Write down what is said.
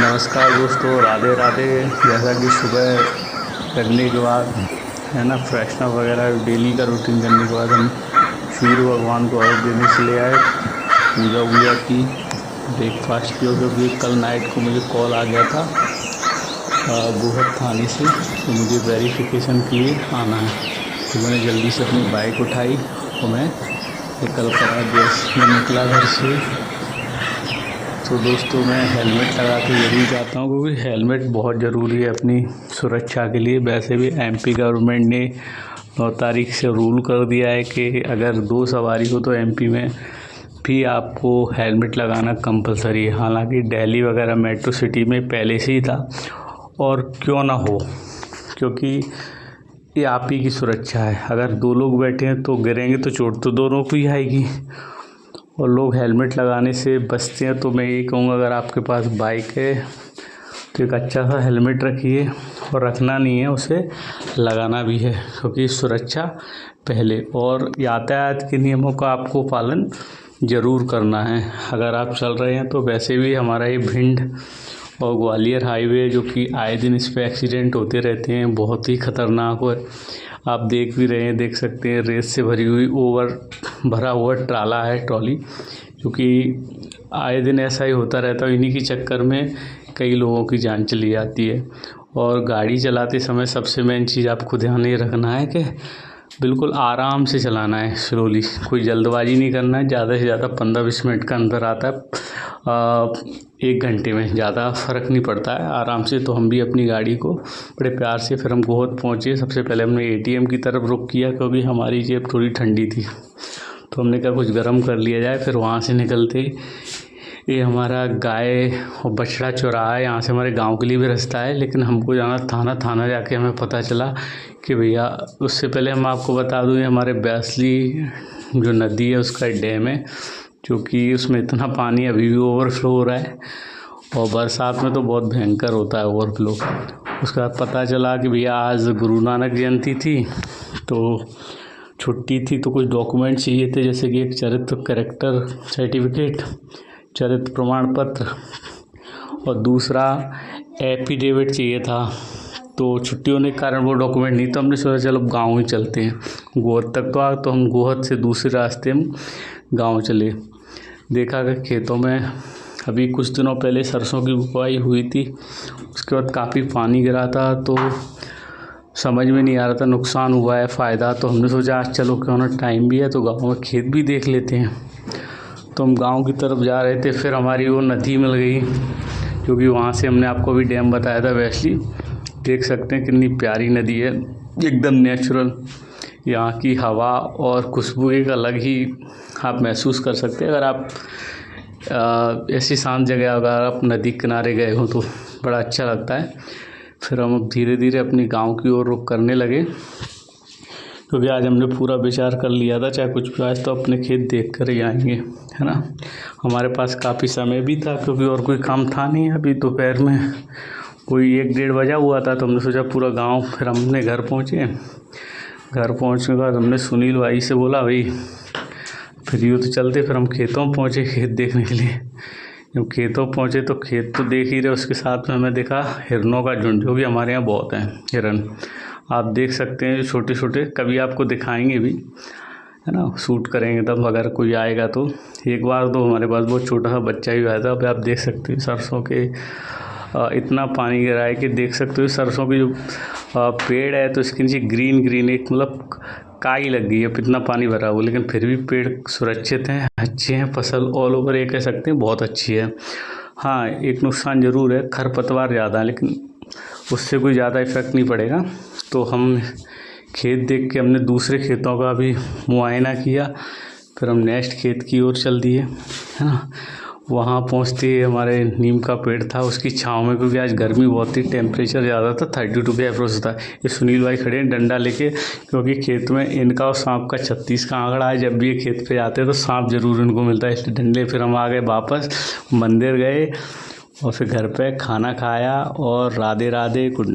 नमस्कार दोस्तों, राधे राधे। जैसा कि सुबह करने के बाद है ना, फ्रेशनअप वगैरह डेली का रूटीन करने के बाद हम सूर्य भगवान को अर्घ देने के लिए आए। पूजा वूजा की, ब्रेकफास्ट किया, क्योंकि कल नाइट को मुझे कॉल आ गया था गोहद थाने से, तो मुझे वेरिफिकेशन के लिए आना है। तो मैंने जल्दी से अपनी बाइक उठाई और मैं निकल कर जैसे मैं निकला घर से। तो दोस्तों, मैं हेलमेट लगा के ज़रूर जाता हूँ, क्योंकि हेलमेट बहुत ज़रूरी है अपनी सुरक्षा के लिए। वैसे भी एमपी गवर्नमेंट ने 9 तारीख से रूल कर दिया है कि अगर 2 सवारी हो तो एमपी में भी आपको हेलमेट लगाना कंपलसरी है। हालांकि दिल्ली वगैरह मेट्रो सिटी में पहले से ही था, और क्यों ना हो, क्योंकि ये आप ही की सुरक्षा है। अगर 2 लोग बैठे हैं तो गिरेंगे तो चोट तो दोनों को ही आएगी, और लोग हेलमेट लगाने से बचते हैं। तो मैं यही कहूँगा, अगर आपके पास बाइक है तो एक अच्छा सा हेलमेट रखिए, और रखना नहीं है उसे लगाना भी है, क्योंकि सुरक्षा पहले। और यातायात के नियमों का आपको पालन ज़रूर करना है अगर आप चल रहे हैं तो। वैसे भी हमारा ये भिंड और ग्वालियर हाईवे, जो कि आए दिन इस पर एक्सीडेंट होते रहते हैं, बहुत ही ख़तरनाक है। आप देख भी रहे हैं, देख सकते हैं, रेत से भरी हुई भरा हुआ ट्राला है, ट्रॉली, क्योंकि आए दिन ऐसा ही होता रहता है। इन्हीं के चक्कर में कई लोगों की जान चली जाती है। और गाड़ी चलाते समय सबसे मेन चीज़ आपको ध्यान ये रखना है कि बिल्कुल आराम से चलाना है, स्लोली। कोई जल्दबाजी नहीं करना है। ज़्यादा से ज़्यादा 15-20 मिनट का अंतर आता है 1 घंटे में, ज़्यादा फ़र्क नहीं पड़ता है, आराम से। तो हम भी अपनी गाड़ी को बड़े प्यार से, फिर हम गोहद पहुँचे। सबसे पहले हमने एटीएम की तरफ रुख किया, क्योंकि हमारी जेब थोड़ी ठंडी थी, तो हमने कहा कुछ गर्म कर लिया जाए। फिर वहाँ से निकलते ये हमारा गाय और बछड़ा चौराहा है, यहाँ से हमारे गांव के लिए भी रास्ता है, लेकिन हमको जाना थाना जाके हमें पता चला कि भैया, उससे पहले हम आपको बता दूँ, ये हमारे बैसली जो नदी है उसका डैम है, क्योंकि उसमें इतना पानी अभी भी ओवरफ्लो हो रहा है, और बरसात में तो बहुत भयंकर होता है ओवरफ्लो। उसके बाद पता चला कि भैया आज गुरु नानक जयंती थी, तो छुट्टी थी, तो कुछ डॉक्यूमेंट चाहिए थे, जैसे कि एक चरित्र कैरेक्टर सर्टिफिकेट, चरित्र प्रमाण पत्र, और दूसरा एफिडेविट चाहिए था। तो छुट्टी होने के कारण वो डॉक्यूमेंट नहीं, तो हमने सोचा चलो गांव ही चलते हैं। गोहद तक तो तो हम गोहद से दूसरे रास्ते में गांव चले। देखा कि खेतों में अभी कुछ दिनों पहले सरसों की बुआई हुई थी, उसके बाद काफ़ी पानी गिरा था, तो समझ में नहीं आ रहा था नुकसान हुआ है फ़ायदा। तो हमने सोचा आज चलो, क्यों ना टाइम भी है तो गाँव में खेत भी देख लेते हैं। तो हम गांव की तरफ जा रहे थे, फिर हमारी वो नदी मिल गई, क्योंकि वहाँ से हमने आपको भी डैम बताया था वैसली। देख सकते हैं कितनी प्यारी नदी है, एकदम नेचुरल। यहाँ की हवा और खुशबू एक अलग ही आप महसूस कर सकते हैं, अगर आप ऐसी शांत जगह अगर आप नदी किनारे गए हो तो बड़ा अच्छा लगता है। फिर हम धीरे धीरे अपने गाँव की ओर रुख करने लगे, क्योंकि आज हमने पूरा विचार कर लिया था, चाहे कुछ भी, आज तो अपने खेत देख कर ही आएंगे, है ना। हमारे पास काफ़ी समय भी था, क्योंकि और कोई काम था नहीं। अभी दोपहर में कोई 1-1:30 बजा हुआ था, तो हमने सोचा पूरा गांव। फिर हमने घर पहुंचे। घर पहुंचने के बाद हमने सुनील भाई से बोला, भाई फिर यूँ तो चलते। फिर हम खेतों में पहुँचे खेत देखने के लिए। जब खेतों पहुँचे तो खेत तो देख ही रहे, उसके साथ में हमें देखा हिरनों का झुंड, जो कि हमारे यहाँ बहुत हैं हिरन। आप देख सकते हैं छोटे छोटे, कभी आपको दिखाएंगे भी, है ना, शूट करेंगे तब अगर कोई आएगा तो। एक बार तो हमारे पास बहुत छोटा सा बच्चा भी आया था। अब आप देख सकते हैं सरसों के इतना पानी गिरा है कि देख सकते हो सरसों के जो पेड़ है, तो इसके नीचे ग्रीन एक मतलब काई लग गई है, इतना पानी भरा हुआ, लेकिन फिर भी पेड़ सुरक्षित हैं, अच्छे हैं। फसल ऑल ओवर ये कह सकते हैं बहुत अच्छी है। हाँ, एक नुकसान ज़रूर है, खरपतवार ज़्यादा है, लेकिन उससे कोई ज़्यादा इफ़ेक्ट नहीं पड़ेगा। तो हम खेत देख के हमने दूसरे खेतों का भी मुआयना किया। फिर हम नेक्स्ट खेत की ओर चल दिए, है ना। वहाँ पहुँचते ही हमारे नीम का पेड़ था, उसकी छाँव में, क्योंकि आज गर्मी बहुत थी, टेम्परेचर ज़्यादा था, 32 के अप्रोच था। ये सुनील भाई खड़े हैं डंडा लेके, क्योंकि खेत में इनका और सांप का 36 का आंकड़ा है। जब भी ये खेत पे जाते हैं तो सांप ज़रूर इनको मिलता है, इसलिए डंडे। फिर हम आ गए वापस, मंदिर गए, और फिर घर पे खाना खाया, और राधे राधे गुड।